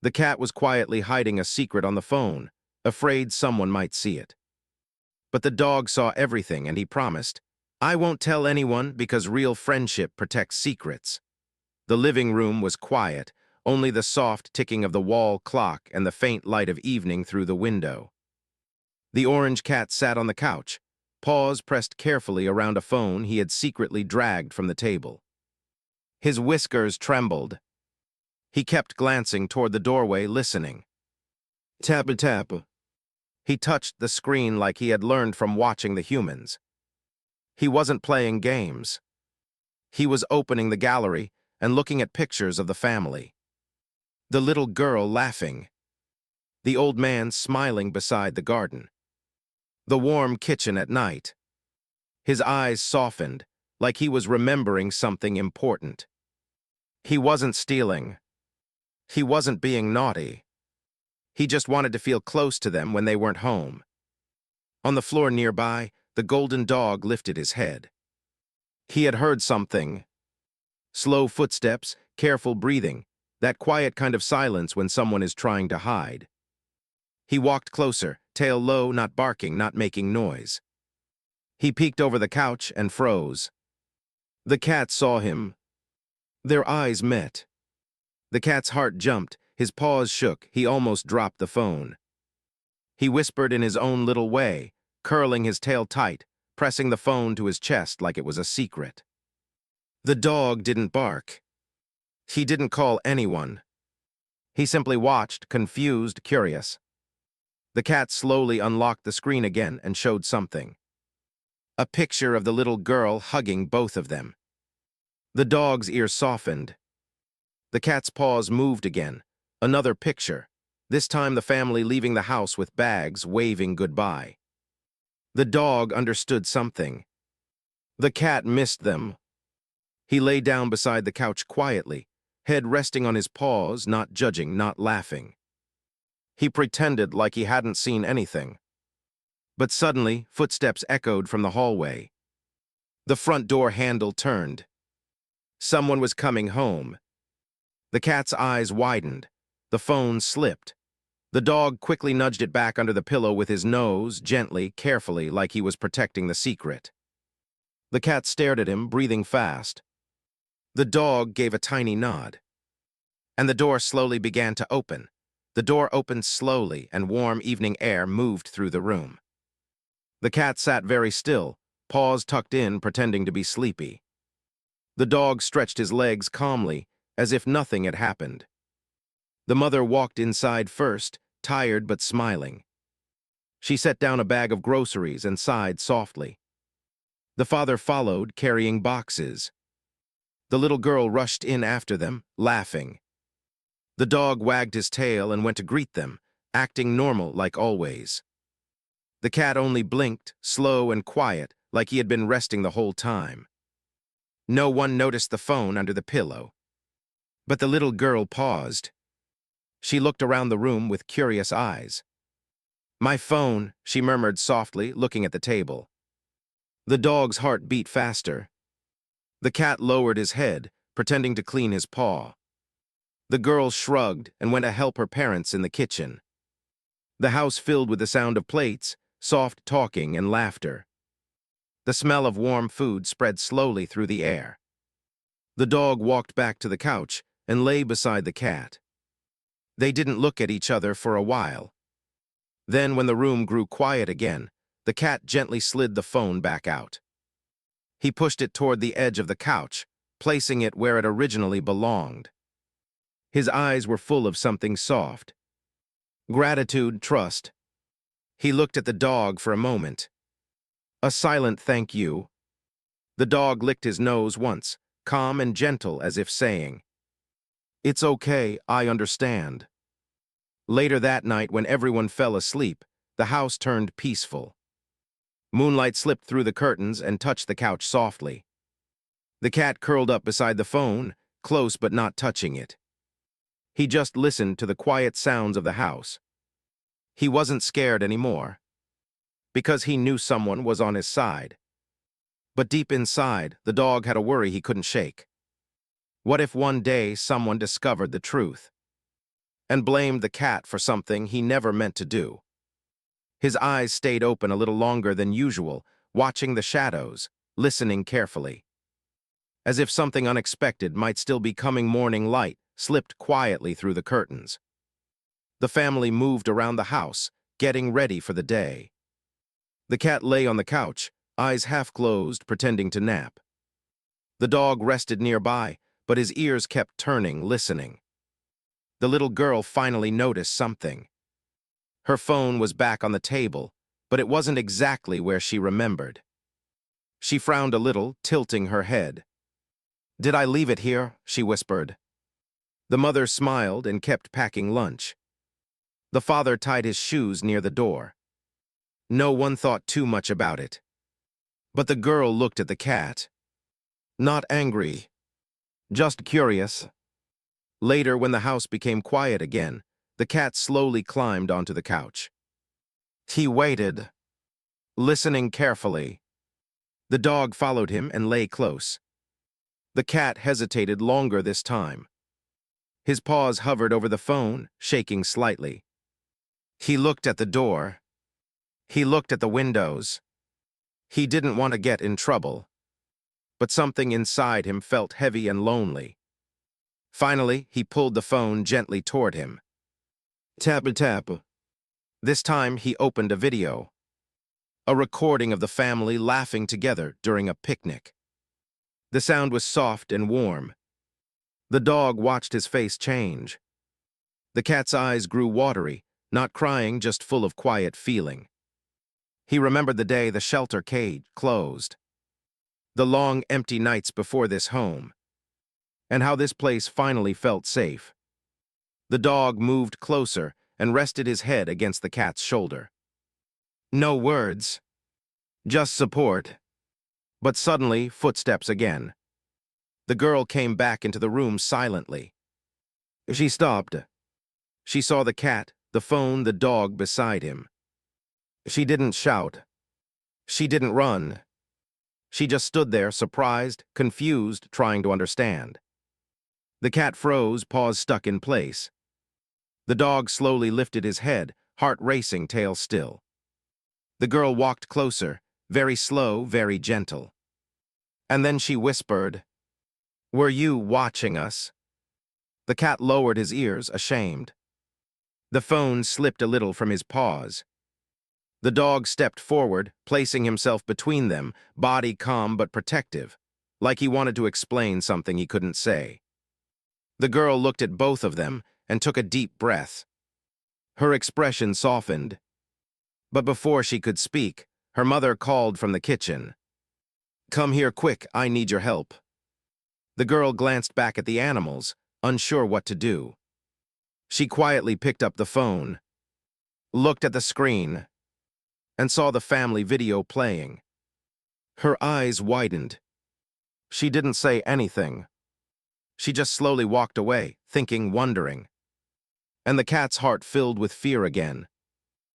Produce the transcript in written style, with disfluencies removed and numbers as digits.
The cat was quietly hiding a secret on the phone, afraid someone might see it. But the dog saw everything and he promised, "I won't tell anyone because real friendship protects secrets." The living room was quiet, only the soft ticking of the wall clock and the faint light of evening through the window. The orange cat sat on the couch, paws pressed carefully around a phone he had secretly dragged from the table. His whiskers trembled. He kept glancing toward the doorway, listening. Tap-a-tap. He touched the screen like he had learned from watching the humans. He wasn't playing games. He was opening the gallery and looking at pictures of the family. The little girl laughing. The old man smiling beside the garden. The warm kitchen at night. His eyes softened, like he was remembering something important. He wasn't stealing. He wasn't being naughty. He just wanted to feel close to them when they weren't home. On the floor nearby, the golden dog lifted his head. He had heard something. Slow footsteps, careful breathing, that quiet kind of silence when someone is trying to hide. He walked closer, tail low, not barking, not making noise. He peeked over the couch and froze. The cat saw him. Their eyes met. The cat's heart jumped, his paws shook, he almost dropped the phone. He whispered in his own little way, curling his tail tight, pressing the phone to his chest like it was a secret. The dog didn't bark. He didn't call anyone. He simply watched, confused, curious. The cat slowly unlocked the screen again and showed something. A picture of the little girl hugging both of them. The dog's ears softened. The cat's paws moved again. Another picture. This time the family leaving the house with bags, waving goodbye. The dog understood something. The cat missed them. He lay down beside the couch quietly, head resting on his paws, not judging, not laughing. He pretended like he hadn't seen anything. But suddenly, footsteps echoed from the hallway. The front door handle turned. Someone was coming home. The cat's eyes widened. The phone slipped. The dog quickly nudged it back under the pillow with his nose, gently, carefully, like he was protecting the secret. The cat stared at him, breathing fast. The dog gave a tiny nod. And the door slowly began to open. The door opened slowly, and warm evening air moved through the room. The cat sat very still, paws tucked in, pretending to be sleepy. The dog stretched his legs calmly, as if nothing had happened. The mother walked inside first, tired but smiling. She set down a bag of groceries and sighed softly. The father followed, carrying boxes. The little girl rushed in after them, laughing. The dog wagged his tail and went to greet them, acting normal like always. The cat only blinked, slow and quiet, like he had been resting the whole time. No one noticed the phone under the pillow. But the little girl paused. She looked around the room with curious eyes. "My phone," she murmured softly, looking at the table. The dog's heart beat faster. The cat lowered his head, pretending to clean his paw. The girl shrugged and went to help her parents in the kitchen. The house filled with the sound of plates, soft talking and laughter. The smell of warm food spread slowly through the air. The dog walked back to the couch and lay beside the cat. They didn't look at each other for a while. Then, when the room grew quiet again, the cat gently slid the phone back out. He pushed it toward the edge of the couch, placing it where it originally belonged. His eyes were full of something soft. Gratitude, trust. He looked at the dog for a moment. A silent thank you. The dog licked his nose once, calm and gentle, as if saying, "It's okay, I understand." Later that night, when everyone fell asleep, the house turned peaceful. Moonlight slipped through the curtains and touched the couch softly. The cat curled up beside the phone, close but not touching it. He just listened to the quiet sounds of the house. He wasn't scared anymore, because he knew someone was on his side. But deep inside, the dog had a worry he couldn't shake. What if one day someone discovered the truth? and blamed the cat for something he never meant to do. His eyes stayed open a little longer than usual, watching the shadows, listening carefully. As if something unexpected might still be coming, morning light slipped quietly through the curtains. The family moved around the house, getting ready for the day. The cat lay on the couch, eyes half closed, pretending to nap. The dog rested nearby, but his ears kept turning, listening. The little girl finally noticed something. Her phone was back on the table, but it wasn't exactly where she remembered. She frowned a little, tilting her head. "Did I leave it here?" she whispered. The mother smiled and kept packing lunch. The father tied his shoes near the door. No one thought too much about it. But the girl looked at the cat. Not angry, just curious. Later, when the house became quiet again, the cat slowly climbed onto the couch. He waited, listening carefully. The dog followed him and lay close. The cat hesitated longer this time. His paws hovered over the phone, shaking slightly. He looked at the door. He looked at the windows. He didn't want to get in trouble. But something inside him felt heavy and lonely. Finally, he pulled the phone gently toward him. Tap-a-tap. This time, he opened a video. A recording of the family laughing together during a picnic. The sound was soft and warm. The dog watched his face change. The cat's eyes grew watery, not crying, just full of quiet feeling. He remembered the day the shelter cage closed. The long, empty nights before this home. And how this place finally felt safe. The dog moved closer and rested his head against the cat's shoulder. No words. Just support. But suddenly, footsteps again. The girl came back into the room silently. She stopped. She saw the cat, the phone, the dog beside him. She didn't shout. She didn't run. She just stood there, surprised, confused, trying to understand. The cat froze, paws stuck in place. The dog slowly lifted his head, heart racing, tail still. The girl walked closer, very slow, very gentle. And then she whispered, "Were you watching us?" The cat lowered his ears, ashamed. The phone slipped a little from his paws. The dog stepped forward, placing himself between them, body calm but protective, like he wanted to explain something he couldn't say. The girl looked at both of them and took a deep breath. Her expression softened. But before she could speak, her mother called from the kitchen. "Come here quick, I need your help." The girl glanced back at the animals, unsure what to do. She quietly picked up the phone, looked at the screen, and saw the family video playing. Her eyes widened. She didn't say anything. She just slowly walked away, thinking, wondering. And the cat's heart filled with fear again.